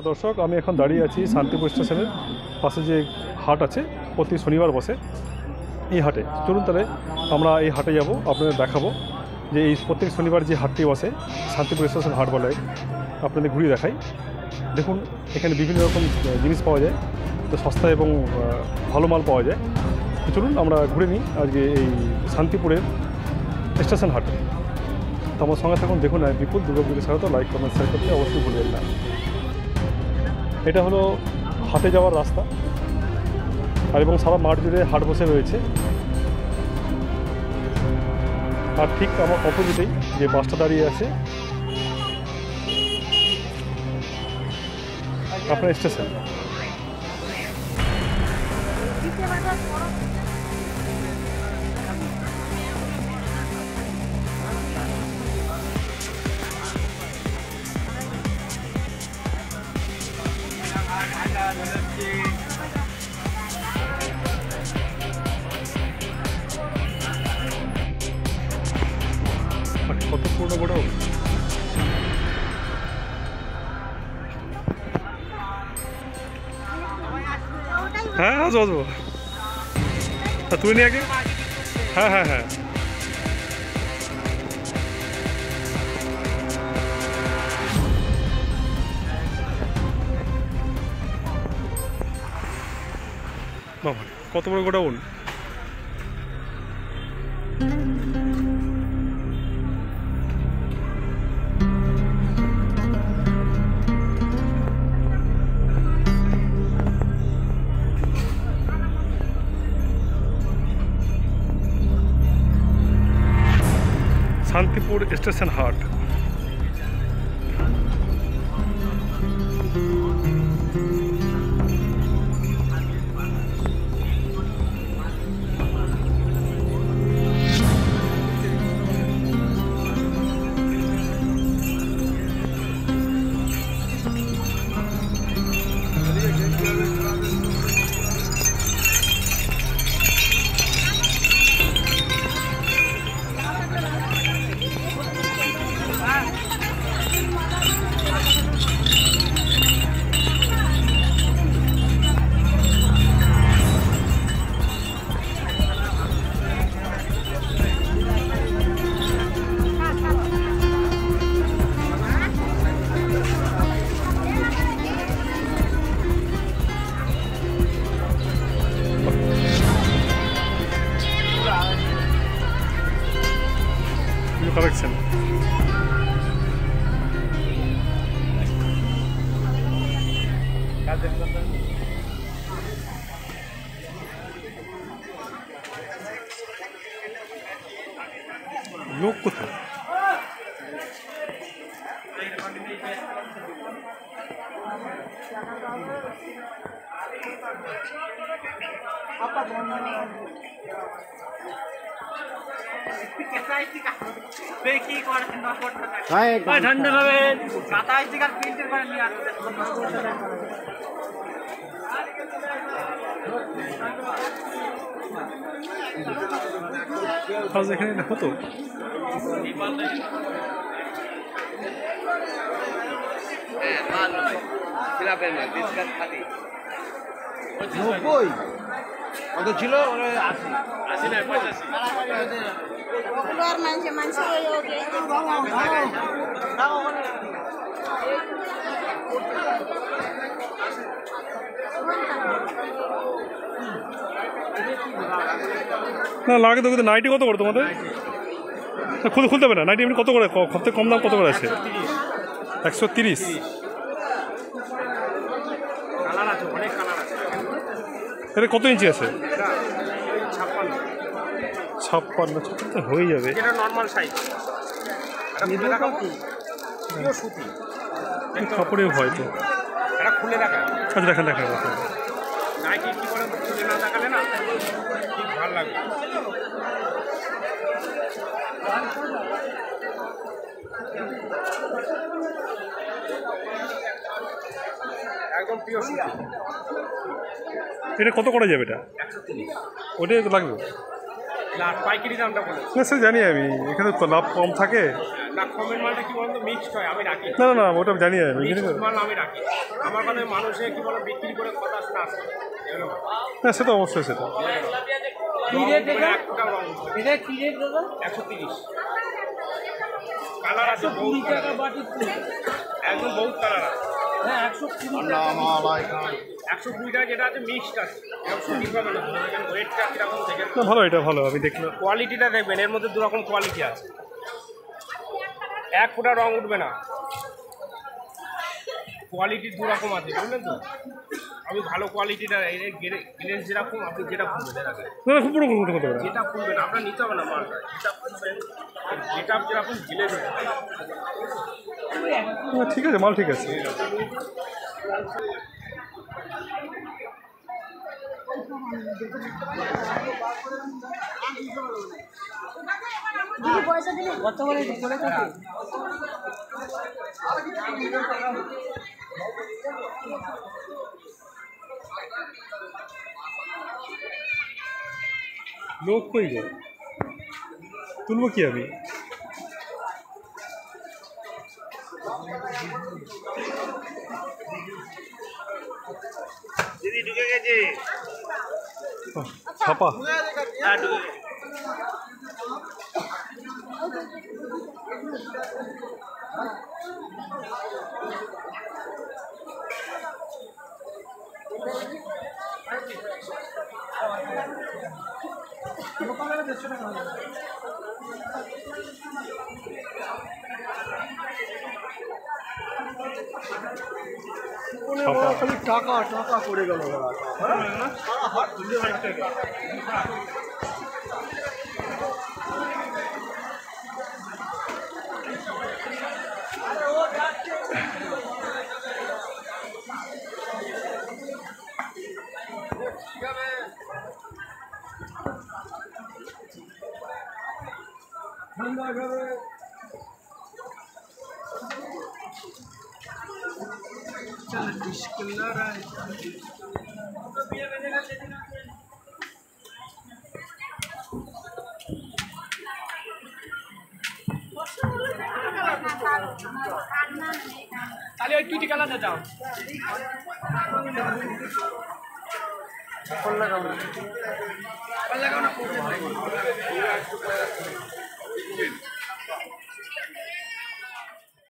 দর্শক, আমি এখন দাঁড়িয়ে আছি শান্তিপুর স্টেশনের পাশে যে হাট আছে, প্রতি শনিবার বসে এই হাটে। চলুন তাহলে আমরা এই হাটে যাব, আপনাদের দেখাবো যে এই প্রত্যেক শনিবার যে হাটটি বসে শান্তিপুর স্টেশন হাট বলে, আপনাদের ঘুরিয়ে দেখাই। দেখুন এখানে বিভিন্ন রকম জিনিস পাওয়া যায়, তো সস্তা এবং ভালো মাল পাওয়া যায়। তো চলুন আমরা ঘুরে নিই আজকে এই শান্তিপুরের স্টেশন হাটে। তো আমার সঙ্গে থাকুন, দেখুন বিপুল দুর্গাপুরের স্বাগত। লাইক কমেন্ট শেয়ার করতে অবশ্যই ভুলবেন না। এটা হলো হাটে যাওয়ার রাস্তা, আর এবং সারা মাঠ জুড়ে হাট বসে রয়েছে। আর ঠিক আমার অপোজিটেই যে বাসটা দাঁড়িয়ে আছে আপনার স্টেশন। কত পুরনো বড়, হ্যাঁ আসবো আসবো, তুই নিয়ে আগে। হ্যাঁ হ্যাঁ হ্যাঁ, বাবা কত বড় গোডাউন। শান্তিপুর স্টেশন হাট। কালেকশন লোক কোথায়? ঠান্ডা হবে, কাঁথা স্টিকার প্রিন্টের করে নিয়ে আসবে। এখানে দেখো তো কত ছিল? 80 না 85। না লাগে তো, কিন্তু নাইটি কত করে তোমাদের? খুলতে হবে না নাইটি, এমনি কত করে? সবথেকে কম দাম কত করে আছে? 130। এটা কত ইঞ্চি আছে? 56 হয়ে যাবে। কাপড়েও হয়তো খুলে দেখা। আচ্ছা দেখেন দেখেন নাইটি কি বলে খুলে না দেখালে না ঠিক ভালো লাগবে। একদম পিওর সুতি। এটা কত করা যাবে? এটা 130। ওটাই তো লাগবে। আর পাইকারি দামটা বলে না সে জানি আমি, এখানে তো লাভ কম থাকে। না কমের মালটা কি বলতো মিক্সড হয়, আমি রাখি না না না ওটা জানি আমি, মিক্সড মাল আমি রাখি। আমার কথা মানুষে কি বলো বিক্রি করে কথা শোনা আসে এগুলো। না সে তো অবশ্যই সেটা। কি রেট এটা? 130 কালার আছে, 20 টাকা বাটি, একদম বহুত কালার আছে। হ্যাঁ 120 টাকা যেটা আছে মিক্সড আছে, এরকম সঠিক হবে না। ওয়েটটা কিরকম দেখেন না ভালো, এটা ভালো, আমি দেখলাম। কোয়ালিটিটা দেখবেন, এর মধ্যে দু রকম কোয়ালিটি আছে, এক ফোঁটা রং উঠবে না, কোয়ালিটি দু রকম আছে বুঝলেন তো। আমি ভালো কোয়ালিটিটা গ্লেজ যেরকম আপনি যেটা ফুলবেন এর আগে না খুব বড় কথা কথা যেটা ফুলবেন আপনার নিতে হবে না মালটা, যেটা ফুলবেন যেটা যেরকম গ্লেজ হবে। ঠিক আছে, মাল ঠিক আছে। কত করে করে কত? লোক কই গো, তুলবো কি আমি? দিদি ঢুকে গেছে, ছাপা হ্যাঁ ঢুকে গেছে। টাকা টাকা করে গেল। তাহলে ওই টুটি কালারটা দাও। লাগাও না